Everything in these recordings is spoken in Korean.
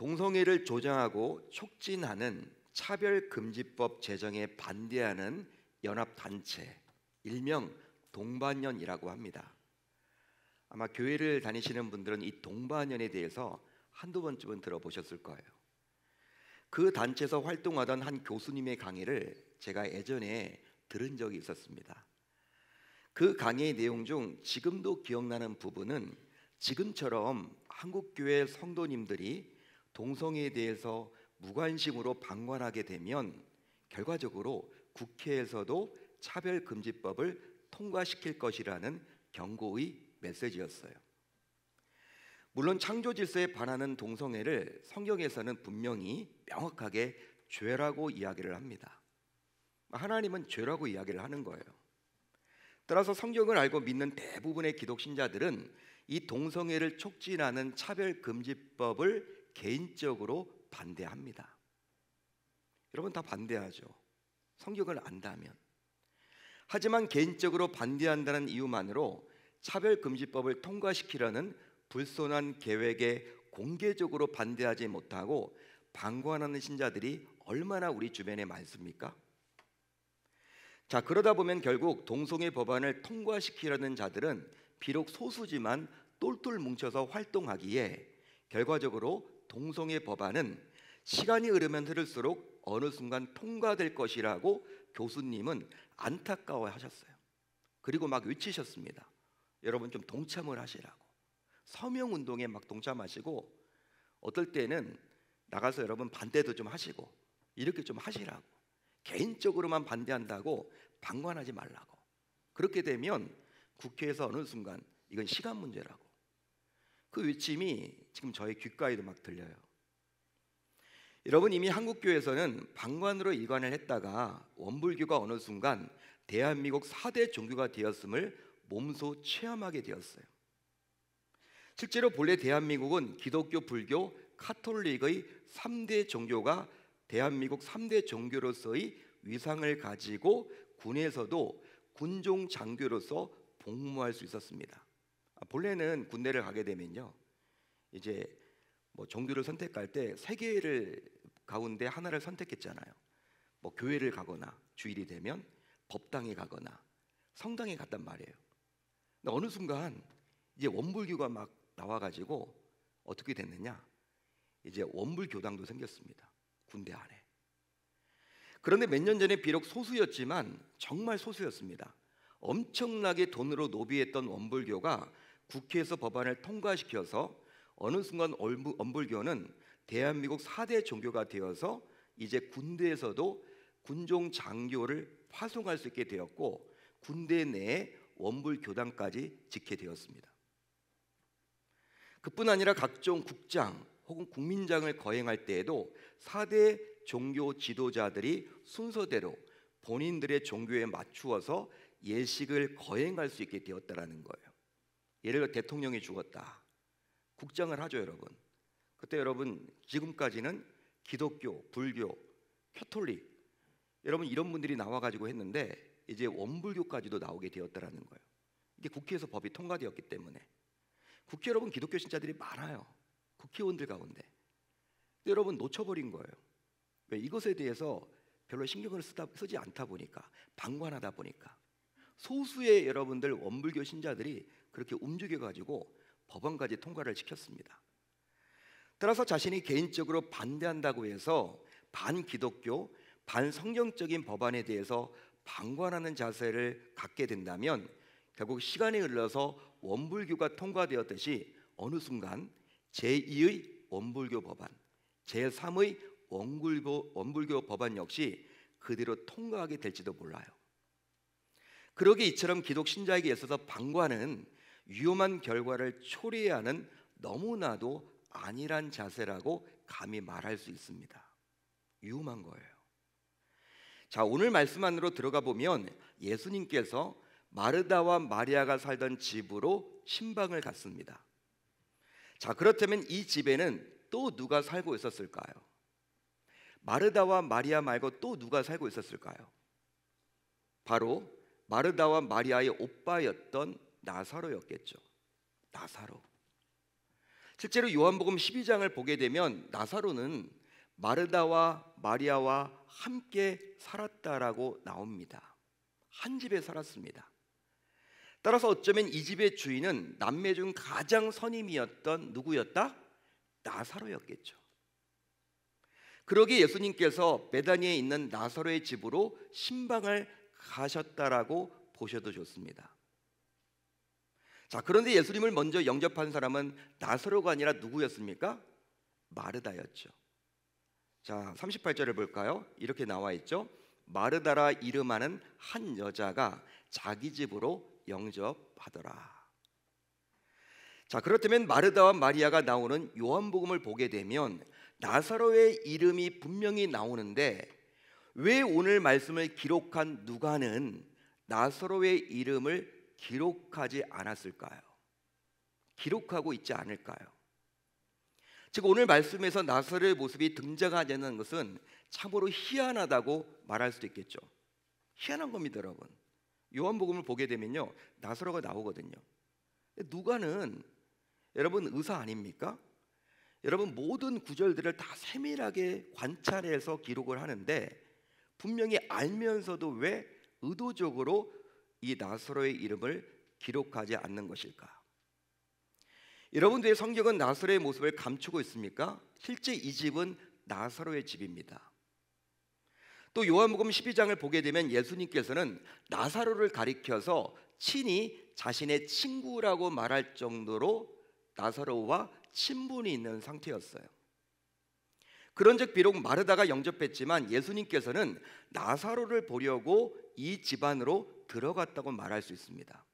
동성애를 조장하고 촉진하는 차별금지법 제정에 반대하는 연합단체, 일명 동반연이라고 합니다. 아마 교회를 다니시는 분들은 이 동반연에 대해서 한두 번쯤은 들어보셨을 거예요. 그 단체에서 활동하던 한 교수님의 강의를 제가 예전에 들은 적이 있었습니다. 그 강의의 내용 중 지금도 기억나는 부분은, 지금처럼 한국교회 성도님들이 동성애에 대해서 무관심으로 방관하게 되면 결과적으로 국회에서도 차별금지법을 통과시킬 것이라는 경고의 메시지였어요. 물론 창조 질서에 반하는 동성애를 성경에서는 분명히 명확하게 죄라고 이야기를 합니다. 하나님은 죄라고 이야기를 하는 거예요. 따라서 성경을 알고 믿는 대부분의 기독 신자들은 이 동성애를 촉진하는 차별금지법을 개인적으로 반대합니다. 여러분 다 반대하죠. 성경을 안다면. 하지만 개인적으로 반대한다는 이유만으로 차별금지법을 통과시키려는 불손한 계획에 공개적으로 반대하지 못하고 방관하는 신자들이 얼마나 우리 주변에 많습니까? 자, 그러다 보면 결국 동성애 법안을 통과시키려는 자들은 비록 소수지만 똘똘 뭉쳐서 활동하기에 결과적으로 동성애 법안은 시간이 흐르면 흐를수록 어느 순간 통과될 것이라고 교수님은 안타까워하셨어요. 그리고 막 외치셨습니다. 여러분 좀 동참을 하시라고. 서명운동에 막 동참하시고, 어떨 때는 나가서 여러분 반대도 좀 하시고 이렇게 좀 하시라고. 개인적으로만 반대한다고 방관하지 말라고. 그렇게 되면 국회에서 어느 순간 이건 시간 문제라고. 그 외침이 지금 저의 귓가에도 막 들려요. 여러분, 이미 한국교회에서는 방관으로 일관을 했다가 원불교가 어느 순간 대한민국 4대 종교가 되었음을 몸소 체험하게 되었어요. 실제로 본래 대한민국은 기독교, 불교, 카톨릭의 3대 종교가 대한민국 3대 종교로서의 위상을 가지고 군에서도 군종 장교로서 복무할 수 있었습니다. 본래는 군대를 가게 되면요, 이제 뭐 종교를 선택할 때 세 개를 가운데 하나를 선택했잖아요. 뭐 교회를 가거나 주일이 되면 법당에 가거나 성당에 갔단 말이에요. 근데 어느 순간 이제 원불교가 막 나와가지고 어떻게 됐느냐? 이제 원불교당도 생겼습니다. 군대 안에. 그런데 몇 년 전에 비록 소수였지만 정말 소수였습니다. 엄청나게 돈으로 노비했던 원불교가 국회에서 법안을 통과시켜서 어느 순간 원불교는 대한민국 4대 종교가 되어서 이제 군대에서도 군종 장교를 파송할 수 있게 되었고, 군대 내에 원불교당까지 짓게 되었습니다. 그뿐 아니라 각종 국장 혹은 국민장을 거행할 때에도 4대 종교 지도자들이 순서대로 본인들의 종교에 맞추어서 예식을 거행할 수 있게 되었다라는 거예요. 예를 들어 대통령이 죽었다. 국장을 하죠, 여러분. 그때 여러분 지금까지는 기독교, 불교, 캐톨릭 여러분 이런 분들이 나와가지고 했는데 이제 원불교까지도 나오게 되었다라는 거예요. 이게 국회에서 법이 통과되었기 때문에. 국회 여러분 기독교 신자들이 많아요. 국회의원들 가운데. 근데 여러분 놓쳐버린 거예요. 왜? 이것에 대해서 별로 신경을 쓰지 않다 보니까, 방관하다 보니까 소수의 여러분들 원불교 신자들이 그렇게 움직여가지고 법안까지 통과를 시켰습니다. 따라서 자신이 개인적으로 반대한다고 해서 반기독교, 반성경적인 법안에 대해서 방관하는 자세를 갖게 된다면 결국 시간이 흘러서 원불교가 통과되었듯이 어느 순간 제2의 원불교 법안, 제3의 원불교 법안 역시 그대로 통과하게 될지도 몰라요. 그러기에 이처럼 기독 신자에게 있어서 방관은 위험한 결과를 초래해야 하는 너무나도 안일한 자세라고 감히 말할 수 있습니다. 위험한 거예요. 자, 오늘 말씀 안으로 들어가 보면 예수님께서 마르다와 마리아가 살던 집으로 신방을 갔습니다. 자, 그렇다면 이 집에는 또 누가 살고 있었을까요? 마르다와 마리아 말고 또 누가 살고 있었을까요? 바로 마르다와 마리아의 오빠였던 나사로였겠죠. 나사로. 실제로 요한복음 12장을 보게 되면 나사로는 마르다와 마리아와 함께 살았다라고 나옵니다. 한 집에 살았습니다. 따라서 어쩌면 이 집의 주인은 남매 중 가장 선임이었던 누구였다? 나사로였겠죠. 그러기에 예수님께서 베다니에 있는 나사로의 집으로 신방을 가셨다라고 보셔도 좋습니다. 자, 그런데 예수님을 먼저 영접한 사람은 나사로가 아니라 누구였습니까? 마르다였죠. 자, 38절을 볼까요? 이렇게 나와 있죠. 마르다라 이름하는 한 여자가 자기 집으로 영접하더라. 자, 그렇다면 마르다와 마리아가 나오는 요한복음을 보게 되면 나사로의 이름이 분명히 나오는데 왜 오늘 말씀을 기록한 누가는 나사로의 이름을 기록하지 않았을까요? 기록하고 있지 않을까요? 즉 오늘 말씀에서 나사로의 모습이 등장하지 않는 것은 참으로 희한하다고 말할 수도 있겠죠. 희한한 겁니다, 여러분. 요한복음을 보게 되면요, 나사로가 나오거든요. 누가는 여러분 의사 아닙니까? 여러분 모든 구절들을 다 세밀하게 관찰해서 기록을 하는데 분명히 알면서도 왜 의도적으로 이 나사로의 이름을 기록하지 않는 것일까? 여러분들의 성경은 나사로의 모습을 감추고 있습니까? 실제 이 집은 나사로의 집입니다. 또 요한복음 12장을 보게 되면 예수님께서는 나사로를 가리켜서 친히 자신의 친구라고 말할 정도로 나사로와 친분이 있는 상태였어요. 그런즉 비록 마르다가 영접했지만 예수님께서는 나사로를 보려고 이 집안으로 들어갔다고 말할 수 있습니다.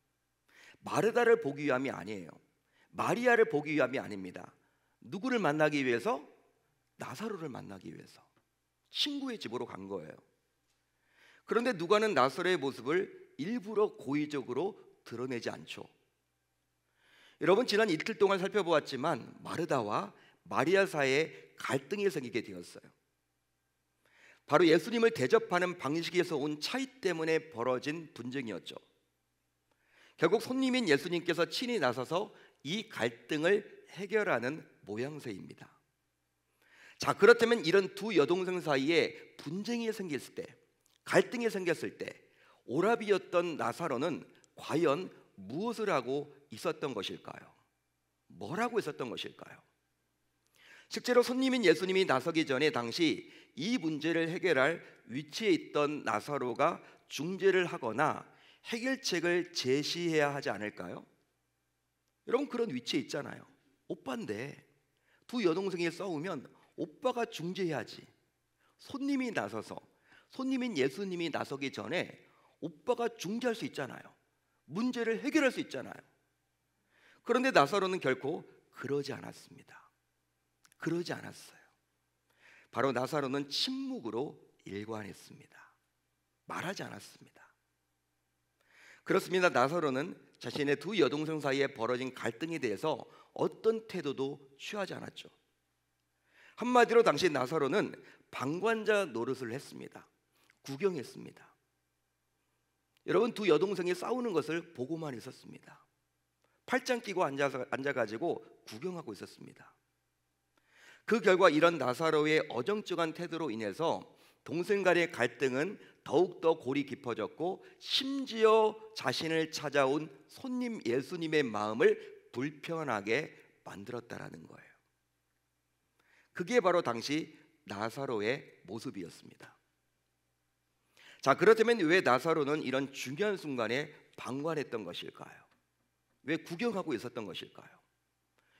마르다를 보기 위함이 아니에요. 마리아를 보기 위함이 아닙니다. 누구를 만나기 위해서? 나사로를 만나기 위해서 친구의 집으로 간 거예요. 그런데 누가는 나사로의 모습을 일부러 고의적으로 드러내지 않죠. 여러분 지난 이틀 동안 살펴보았지만 마르다와 마리아 사이에 갈등이 생기게 되었어요. 바로 예수님을 대접하는 방식에서 온 차이 때문에 벌어진 분쟁이었죠. 결국 손님인 예수님께서 친히 나서서 이 갈등을 해결하는 모양새입니다. 자, 그렇다면 이런 두 여동생 사이에 분쟁이 생겼을 때, 갈등이 생겼을 때 오라비였던 나사로는 과연 무엇을 하고 있었던 것일까요? 뭐라고 있었던 것일까요? 실제로 손님인 예수님이 나서기 전에 당시 이 문제를 해결할 위치에 있던 나사로가 중재를 하거나 해결책을 제시해야 하지 않을까요? 여러분 그런 위치에 있잖아요. 오빠인데 두 여동생이 싸우면 오빠가 중재해야지. 손님이 나서서, 손님인 예수님이 나서기 전에 오빠가 중재할 수 있잖아요. 문제를 해결할 수 있잖아요. 그런데 나사로는 결코 그러지 않았습니다. 그러지 않았어요. 바로 나사로는 침묵으로 일관했습니다. 말하지 않았습니다. 그렇습니다. 나사로는 자신의 두 여동생 사이에 벌어진 갈등에 대해서 어떤 태도도 취하지 않았죠. 한마디로 당시 나사로는 방관자 노릇을 했습니다. 구경했습니다. 여러분 두 여동생이 싸우는 것을 보고만 있었습니다. 팔짱 끼고 앉아가지고 구경하고 있었습니다. 그 결과 이런 나사로의 어정쩡한 태도로 인해서 동생 간의 갈등은 더욱더 골이 깊어졌고 심지어 자신을 찾아온 손님 예수님의 마음을 불편하게 만들었다라는 거예요. 그게 바로 당시 나사로의 모습이었습니다. 자, 그렇다면 왜 나사로는 이런 중요한 순간에 방관했던 것일까요? 왜 구경하고 있었던 것일까요?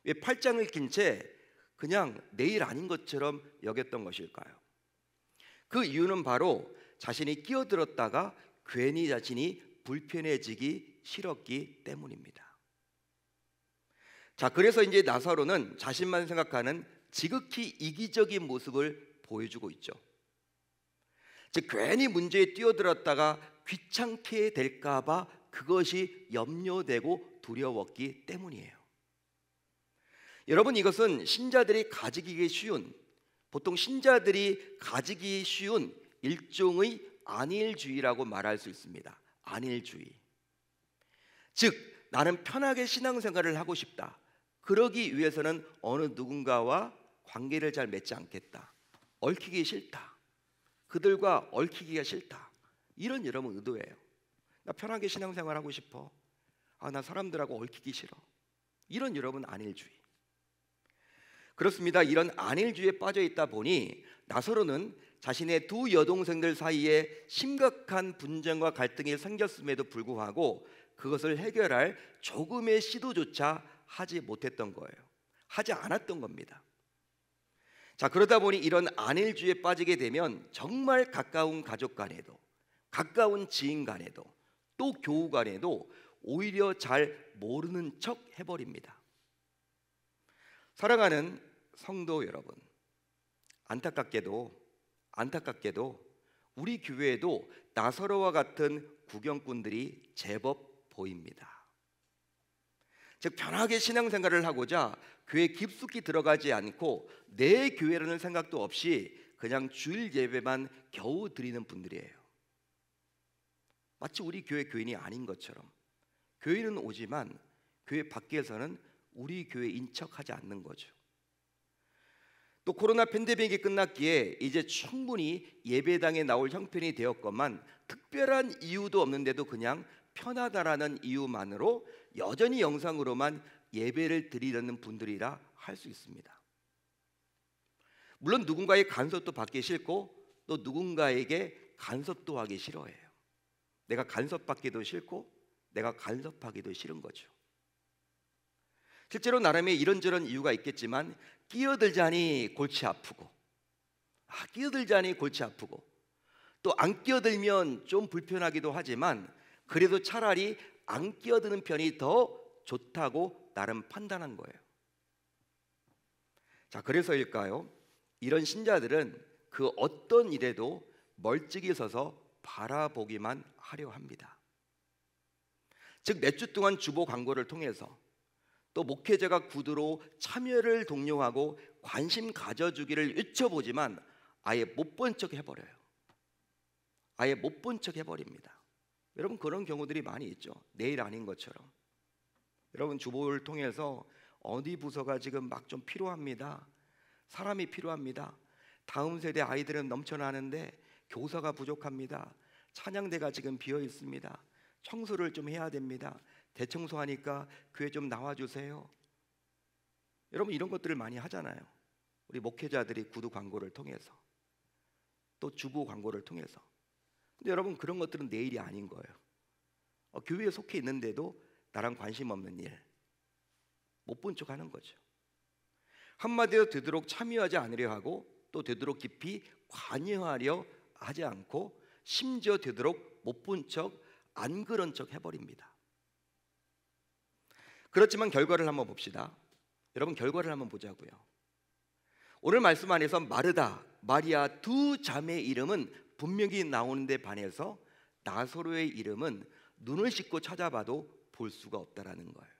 왜 팔짱을 낀 채 그냥 내일 아닌 것처럼 여겼던 것일까요? 그 이유는 바로 자신이 끼어들었다가 괜히 자신이 불편해지기 싫었기 때문입니다. 자, 그래서 이제 나사로는 자신만 생각하는 지극히 이기적인 모습을 보여주고 있죠. 즉 괜히 문제에 뛰어들었다가 귀찮게 될까 봐 그것이 염려되고 두려웠기 때문이에요. 여러분 이것은 신자들이 가지기 쉬운, 보통 신자들이 가지기 쉬운 일종의 안일주의라고 말할 수 있습니다. 안일주의. 즉 나는 편하게 신앙생활을 하고 싶다. 그러기 위해서는 어느 누군가와 관계를 잘 맺지 않겠다. 얽히기 싫다. 그들과 얽히기가 싫다. 이런 여러분 의도예요. 나 편하게 신앙생활하고 싶어. 나 사람들하고 얽히기 싫어. 이런 여러분 안일주의. 그렇습니다. 이런 안일주의에 빠져 있다 보니 나사로는 자신의 두 여동생들 사이에 심각한 분쟁과 갈등이 생겼음에도 불구하고 그것을 해결할 조금의 시도조차 하지 못했던 거예요. 하지 않았던 겁니다. 자, 그러다 보니 이런 안일주의에 빠지게 되면 정말 가까운 가족 간에도, 가까운 지인 간에도, 또 교우 간에도 오히려 잘 모르는 척 해버립니다. 사랑하는 성도 여러분, 안타깝게도 우리 교회에도 나사로와 같은 구경꾼들이 제법 보입니다. 즉 편하게 신앙생활을 하고자 교회 깊숙이 들어가지 않고 내 교회라는 생각도 없이 그냥 주일 예배만 겨우 드리는 분들이에요. 마치 우리 교회 교인이 아닌 것처럼 교회는 오지만 교회 밖에서는 우리 교회인 척하지 않는 거죠. 또 코로나 팬데믹이 끝났기에 이제 충분히 예배당에 나올 형편이 되었건만 특별한 이유도 없는데도 그냥 편하다라는 이유만으로 여전히 영상으로만 예배를 드리려는 분들이라 할 수 있습니다. 물론 누군가의 간섭도 받기 싫고 또 누군가에게 간섭도 하기 싫어해요. 내가 간섭받기도 싫고 내가 간섭하기도 싫은 거죠. 실제로 나름의 이런저런 이유가 있겠지만 끼어들자니 골치 아프고 또 안 끼어들면 좀 불편하기도 하지만 그래도 차라리 안 끼어드는 편이 더 좋다고 나름 판단한 거예요. 자, 그래서일까요? 이런 신자들은 그 어떤 일에도 멀찍이 서서 바라보기만 하려 합니다. 즉 몇 주 동안 주보 광고를 통해서 또 목회자가 구두로 참여를 독려하고 관심 가져주기를 외쳐보지만 아예 못 본 척 해버려요. 아예 못 본 척 해버립니다. 여러분 그런 경우들이 많이 있죠. 내일 아닌 것처럼. 여러분 주보를 통해서 어디 부서가 지금 막 좀 필요합니다. 사람이 필요합니다. 다음 세대 아이들은 넘쳐나는데 교사가 부족합니다. 찬양대가 지금 비어 있습니다. 청소를 좀 해야 됩니다. 대청소하니까 교회 좀 나와주세요. 여러분 이런 것들을 많이 하잖아요. 우리 목회자들이 구두 광고를 통해서 또 주보 광고를 통해서. 근데 여러분 그런 것들은 내 일이 아닌 거예요. 교회에 속해 있는데도 나랑 관심 없는 일 못 본 척 하는 거죠. 한마디로 되도록 참여하지 않으려 하고 또 되도록 깊이 관여하려 하지 않고 심지어 되도록 못 본 척, 안 그런 척 해버립니다. 그렇지만 결과를 한번 봅시다. 여러분 결과를 한번 보자고요. 오늘 말씀 안에서 마르다, 마리아 두 자매의 이름은 분명히 나오는데 반해서 나사로의 이름은 눈을 씻고 찾아봐도 볼 수가 없다라는 거예요.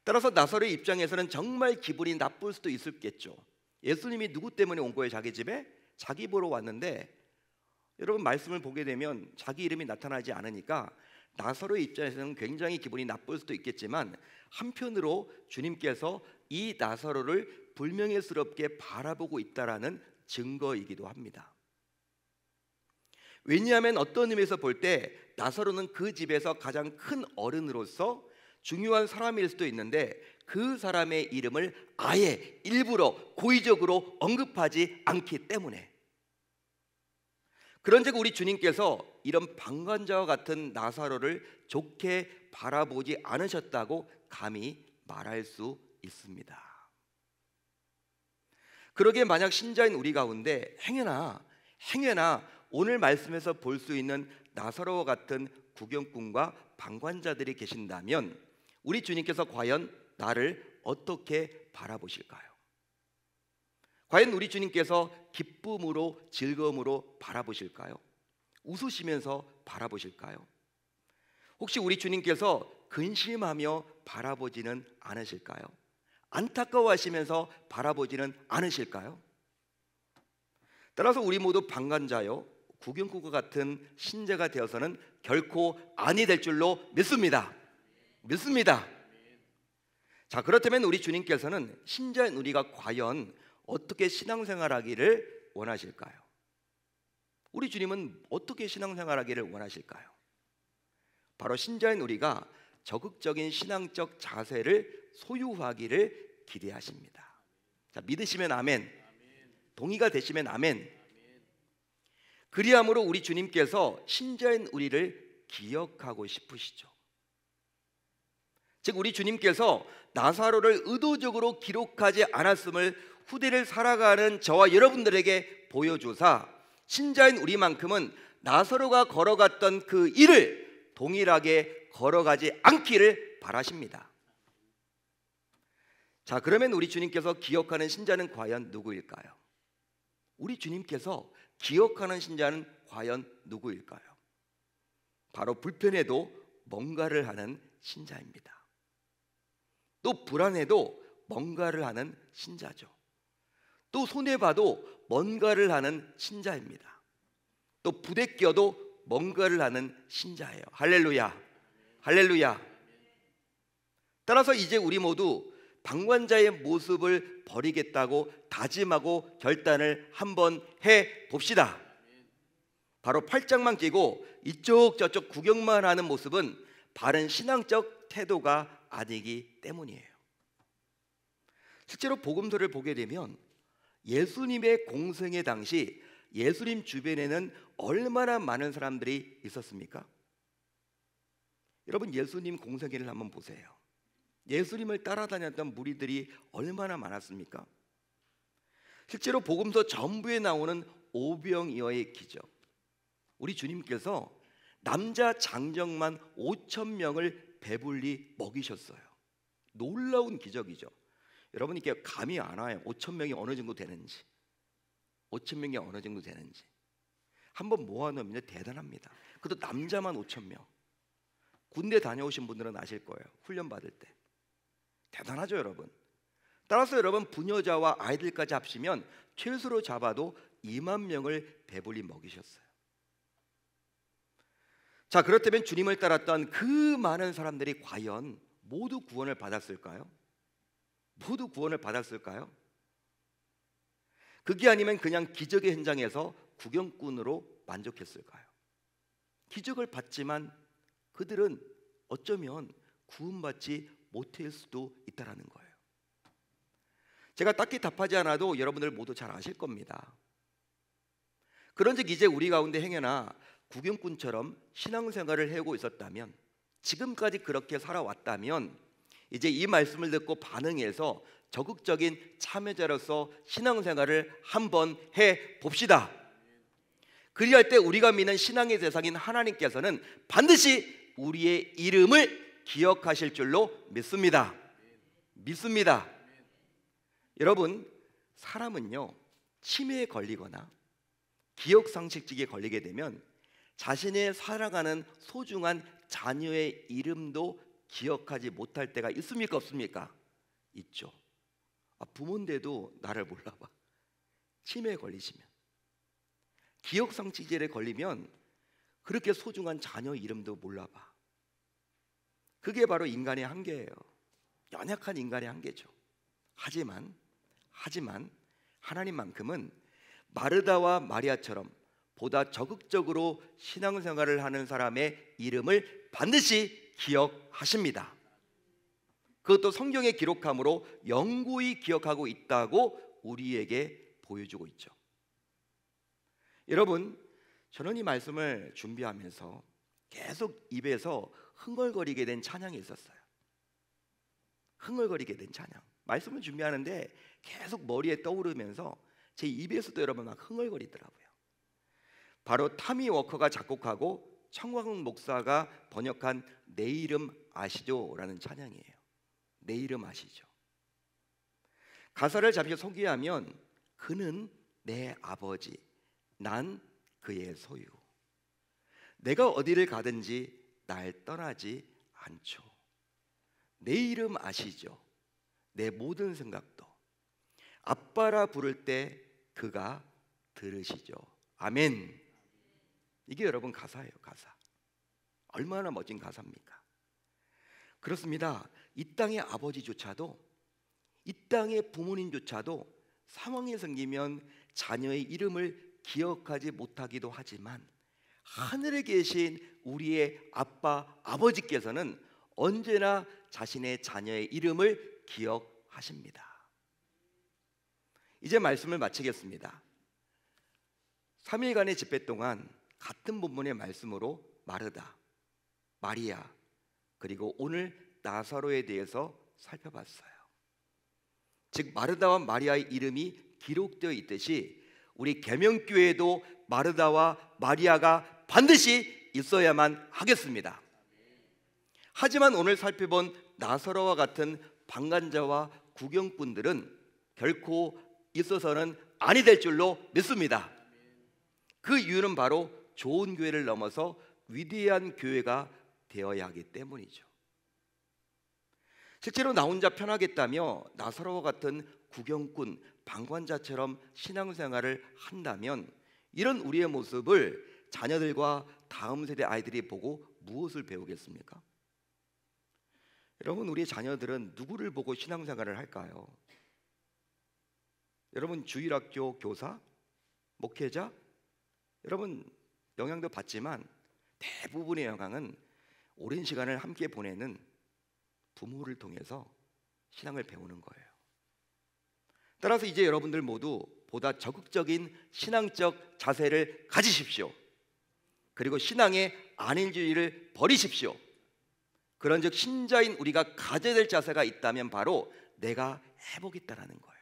따라서 나사로의 입장에서는 정말 기분이 나쁠 수도 있었겠죠. 예수님이 누구 때문에 온 거예요? 자기 집에? 자기 보러 왔는데 여러분 말씀을 보게 되면 자기 이름이 나타나지 않으니까 나사로의 입장에서는 굉장히 기분이 나쁠 수도 있겠지만 한편으로 주님께서 이 나사로를 불명예스럽게 바라보고 있다라는 증거이기도 합니다. 왜냐하면 어떤 의미에서 볼 때 나사로는 그 집에서 가장 큰 어른으로서 중요한 사람일 수도 있는데 그 사람의 이름을 아예 일부러 고의적으로 언급하지 않기 때문에 그런즉 우리 주님께서 이런 방관자와 같은 나사로를 좋게 바라보지 않으셨다고 감히 말할 수 있습니다. 그러기에 만약 신자인 우리 가운데 행여나 오늘 말씀에서 볼 수 있는 나사로와 같은 구경꾼과 방관자들이 계신다면 우리 주님께서 과연 나를 어떻게 바라보실까요? 과연 우리 주님께서 기쁨으로 즐거움으로 바라보실까요? 웃으시면서 바라보실까요? 혹시 우리 주님께서 근심하며 바라보지는 않으실까요? 안타까워하시면서 바라보지는 않으실까요? 따라서 우리 모두 방관자요 구경꾼과 같은 신자가 되어서는 결코 아니 될 줄로 믿습니다. 자, 그렇다면 우리 주님께서는 신자인 우리가 과연 어떻게 신앙생활하기를 원하실까요? 우리 주님은 어떻게 신앙생활하기를 원하실까요? 바로 신자인 우리가 적극적인 신앙적 자세를 소유하기를 기대하십니다. 자, 믿으시면 아멘, 동의가 되시면 아멘. 그리함으로 우리 주님께서 신자인 우리를 기억하고 싶으시죠. 즉, 우리 주님께서 나사로를 의도적으로 기록하지 않았음을 후대를 살아가는 저와 여러분들에게 보여주사 신자인 우리만큼은 나사로가 걸어갔던 그 일을 동일하게 걸어가지 않기를 바라십니다. 자, 그러면 우리 주님께서 기억하는 신자는 과연 누구일까요? 우리 주님께서 기억하는 신자는 과연 누구일까요? 바로 불편해도 뭔가를 하는 신자입니다. 또 불안해도 뭔가를 하는 신자죠. 또 손해봐도 뭔가를 하는 신자입니다. 또 부대껴도 뭔가를 하는 신자예요. 할렐루야, 할렐루야. 따라서 이제 우리 모두 방관자의 모습을 버리겠다고 다짐하고 결단을 한번 해봅시다. 바로 팔짱만 끼고 이쪽 저쪽 구경만 하는 모습은 바른 신앙적 태도가 아니기 때문이에요. 실제로 복음서를 보게 되면 예수님의 공생의 당시 예수님 주변에는 얼마나 많은 사람들이 있었습니까? 여러분, 예수님 공생애를 한번 보세요. 예수님을 따라다녔던 무리들이 얼마나 많았습니까? 실제로 복음서 전부에 나오는 오병이어의 기적, 우리 주님께서 남자 장정만 5,000명을 배불리 먹이셨어요. 놀라운 기적이죠. 여러분, 이게 감이 안 와요. 5,000명이 어느 정도 되는지, 5,000명이 어느 정도 되는지 한번 모아놓으면 대단합니다. 그것도 남자만 5,000명. 군대 다녀오신 분들은 아실 거예요. 훈련 받을 때 대단하죠, 여러분. 따라서 여러분, 부녀자와 아이들까지 합치면 최소로 잡아도 2만 명을 배불리 먹이셨어요. 자, 그렇다면 주님을 따랐던 그 많은 사람들이 과연 모두 구원을 받았을까요? 모두 구원을 받았을까요? 그게 아니면 그냥 기적의 현장에서 구경꾼으로 만족했을까요? 기적을 봤지만 그들은 어쩌면 구원받지 못할 수도 있다라는 거예요. 제가 딱히 답하지 않아도 여러분들 모두 잘 아실 겁니다. 그런즉 이제 우리 가운데 행여나 구경꾼처럼 신앙생활을 해오고 있었다면, 지금까지 그렇게 살아왔다면 이제 이 말씀을 듣고 반응해서 적극적인 참여자로서 신앙생활을 한번 해봅시다. 그리할 때 우리가 믿는 신앙의 대상인 하나님께서는 반드시 우리의 이름을 기억하실 줄로 믿습니다. 믿습니다. 여러분, 사람은요, 치매에 걸리거나 기억상실증에 걸리게 되면 자신의 살아가는 소중한 자녀의 이름도 기억하지 못할 때가 있습니까, 없습니까? 있죠. 부모인데도 나를 몰라봐. 치매에 걸리시면, 기억상실증에 걸리면 그렇게 소중한 자녀 이름도 몰라봐. 그게 바로 인간의 한계예요. 연약한 인간의 한계죠. 하지만 하나님만큼은 마르다와 마리아처럼 보다 적극적으로 신앙생활을 하는 사람의 이름을 반드시 기억하십니다. 그것도 성경에 기록함으로 영구히 기억하고 있다고 우리에게 보여주고 있죠. 여러분, 저는 이 말씀을 준비하면서 계속 입에서 흥얼거리게 된 찬양이 있었어요. 흥얼거리게 된 찬양. 말씀을 준비하는데 계속 머리에 떠오르면서 제 입에서도 여러분 막 흥얼거리더라고요. 바로 타미 워커가 작곡하고 청광훈 목사가 번역한 내 이름 아시죠? 라는 찬양이에요. 내 이름 아시죠? 가사를 잠시 소개하면, 그는 내 아버지, 난 그의 소유. 내가 어디를 가든지 날 떠나지 않죠. 내 이름 아시죠? 내 모든 생각도. 아빠라 부를 때 그가 들으시죠. 아멘. 이게 여러분 가사예요, 가사. 얼마나 멋진 가사입니까? 그렇습니다. 이 땅의 아버지조차도, 이 땅의 부모님조차도 상황이 생기면 자녀의 이름을 기억하지 못하기도 하지만 하늘에 계신 우리의 아빠, 아버지께서는 언제나 자신의 자녀의 이름을 기억하십니다. 이제 말씀을 마치겠습니다. 3일간의 집회 동안 같은 본문의 말씀으로 마르다, 마리아, 그리고 오늘 나사로에 대해서 살펴봤어요. 즉 마르다와 마리아의 이름이 기록되어 있듯이 우리 계명교회에도 마르다와 마리아가 반드시 있어야만 하겠습니다. 하지만 오늘 살펴본 나사로와 같은 방관자와 구경꾼들은 결코 있어서는 아니 될 줄로 믿습니다. 그 이유는 바로 좋은 교회를 넘어서 위대한 교회가 되어야 하기 때문이죠. 실제로 나 혼자 편하겠다며 나사로와 같은 구경꾼, 방관자처럼 신앙생활을 한다면 이런 우리의 모습을 자녀들과 다음 세대 아이들이 보고 무엇을 배우겠습니까? 여러분, 우리의 자녀들은 누구를 보고 신앙생활을 할까요? 여러분, 주일학교 교사, 목회자, 여러분 영향도 받지만 대부분의 영향은 오랜 시간을 함께 보내는 부모를 통해서 신앙을 배우는 거예요. 따라서 이제 여러분들 모두 보다 적극적인 신앙적 자세를 가지십시오. 그리고 신앙의 안일주의를 버리십시오. 그런즉 신자인 우리가 가져야 될 자세가 있다면 바로 내가 해보겠다라는 거예요.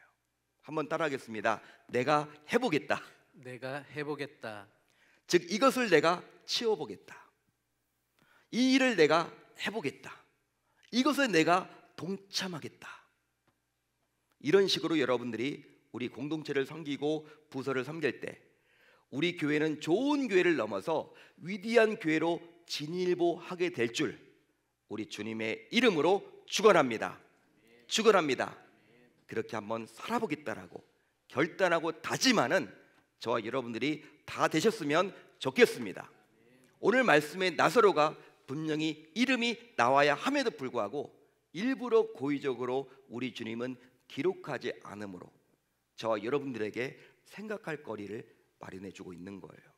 한번 따라하겠습니다. 내가 해보겠다. 내가 해보겠다. 즉 이것을 내가 치워보겠다. 이 일을 내가 해보겠다. 이것을 내가 동참하겠다. 이런 식으로 여러분들이 우리 공동체를 섬기고 부서를 섬길 때 우리 교회는 좋은 교회를 넘어서 위대한 교회로 진일보하게 될 줄 우리 주님의 이름으로 축원합니다. 축원합니다. 그렇게 한번 살아보겠다라고 결단하고 다짐하는 저와 여러분들이 다 되셨으면 좋겠습니다. 오늘 말씀의 나사로가 분명히 이름이 나와야 함에도 불구하고 일부러 고의적으로 우리 주님은 기록하지 않으므로 저와 여러분들에게 생각할 거리를 마련해 주고 있는 거예요.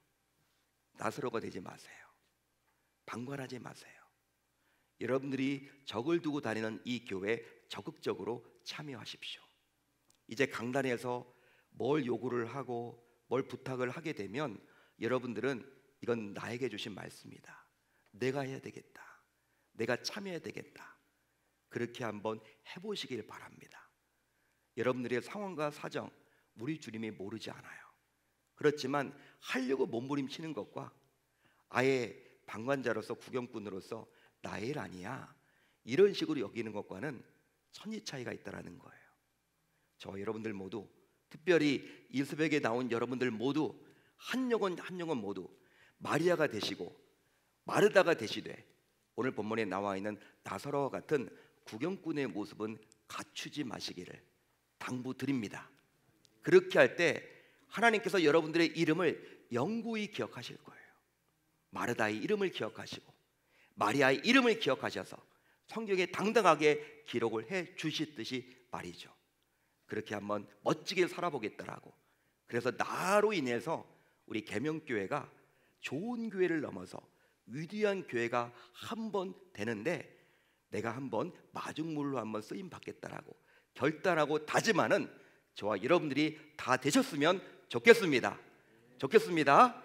나사로가 되지 마세요. 방관하지 마세요. 여러분들이 적을 두고 다니는 이 교회에 적극적으로 참여하십시오. 이제 강단에서 뭘 요구를 하고 뭘 부탁을 하게 되면 여러분들은 이건 나에게 주신 말씀이다. 내가 해야 되겠다. 내가 참여해야 되겠다. 그렇게 한번 해보시길 바랍니다. 여러분들의 상황과 사정 우리 주님이 모르지 않아요. 그렇지만 하려고 몸부림치는 것과 아예 방관자로서 구경꾼으로서 나의 일 아니야 이런 식으로 여기는 것과는 천지 차이가 있다는 거예요. 저와 여러분들 모두, 특별히 이 새벽에 나온 여러분들 모두 한 영혼 한 영혼 모두 마리아가 되시고 마르다가 되시되 오늘 본문에 나와 있는 나사로와 같은 구경꾼의 모습은 갖추지 마시기를 당부드립니다. 그렇게 할 때 하나님께서 여러분들의 이름을 영구히 기억하실 거예요. 마르다의 이름을 기억하시고 마리아의 이름을 기억하셔서 성경에 당당하게 기록을 해 주시듯이 말이죠. 그렇게 한번 멋지게 살아보겠다라고. 그래서 나로 인해서 우리 계명교회가 좋은 교회를 넘어서 위대한 교회가 한번 되는데 내가 한번 마중물로 한번 쓰임 받겠다라고 결단하고 다짐하는 저와 여러분들이 다 되셨으면 좋겠습니다. 좋겠습니다.